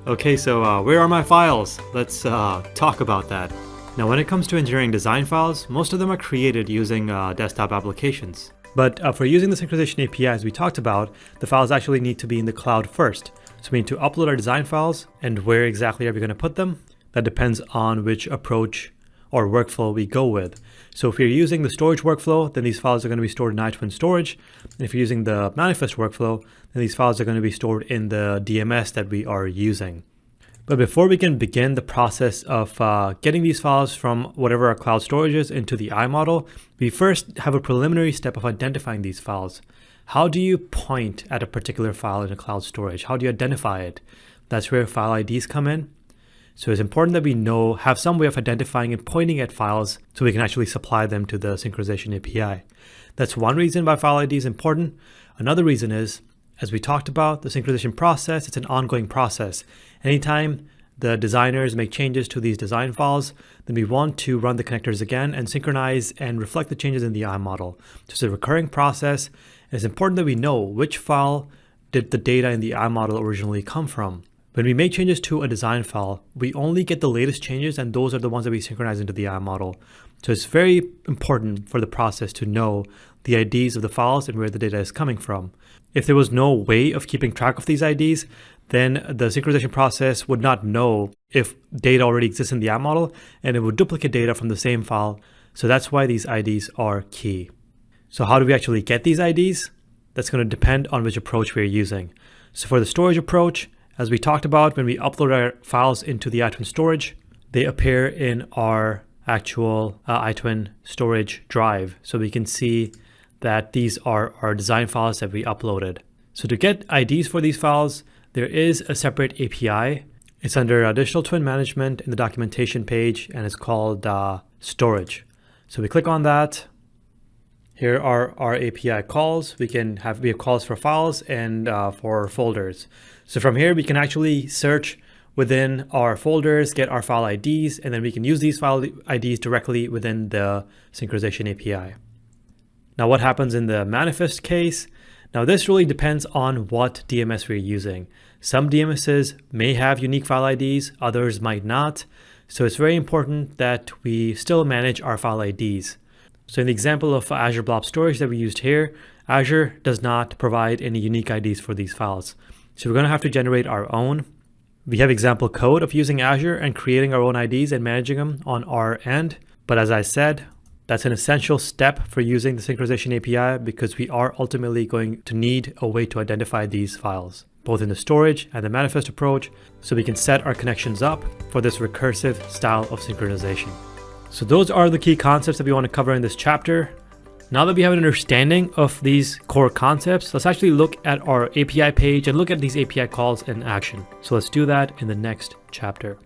Okay, so where are my files? Let's talk about that. Now, when it comes to engineering design files, most of them are created using desktop applications. But for using the synchronization API, as we talked about, the files actually need to be in the cloud first. So we need to upload our design files, and where exactly are we going to put them? That depends on which approach or workflow we go with. So if you're using the storage workflow, then these files are going to be stored in iTwin storage. And if you're using the manifest workflow, then these files are going to be stored in the DMS that we are using. But before we can begin the process of getting these files from whatever our cloud storage is into the iModel, we first have a preliminary step of identifying these files. How do you point at a particular file in a cloud storage? How do you identify it? That's where file IDs come in. So it's important that we have some way of identifying and pointing at files so we can actually supply them to the synchronization API. That's one reason why file ID is important. Another reason is, as we talked about, the synchronization process, it's an ongoing process. Anytime the designers make changes to these design files, then we want to run the connectors again and synchronize and reflect the changes in the iModel. So it's a recurring process, and it's important that we know which file did the data in the iModel originally come from. When we make changes to a design file, we only get the latest changes, and those are the ones that we synchronize into the iModel. So it's very important for the process to know the IDs of the files and where the data is coming from. If there was no way of keeping track of these IDs, then the synchronization process would not know if data already exists in the iModel, and it would duplicate data from the same file. So that's why these IDs are key. So how do we actually get these IDs? That's going to depend on which approach we're using. So for the storage approach, as we talked about, when we upload our files into the iTwin storage, they appear in our actual iTwin storage drive. So we can see that these are our design files that we uploaded. So to get IDs for these files, there is a separate API. It's under Digital Twin Management in the documentation page, and it's called storage. So we click on that. Here are our API calls. We have calls for files and for folders. So from here, we can actually search within our folders, get our file IDs, and then we can use these file IDs directly within the synchronization API. Now, what happens in the manifest case? Now, this really depends on what DMS we're using. Some DMSs may have unique file IDs, others might not. So it's very important that we still manage our file IDs. So in the example of Azure Blob Storage that we used here, Azure does not provide any unique IDs for these files. So we're going to have to generate our own. We have example code of using Azure and creating our own IDs and managing them on our end. But as I said, that's an essential step for using the synchronization API because we are ultimately going to need a way to identify these files, both in the storage and the manifest approach, so we can set our connections up for this recursive style of synchronization. So those are the key concepts that we want to cover in this chapter. Now that we have an understanding of these core concepts, let's actually look at our API page and look at these API calls in action. So let's do that in the next chapter.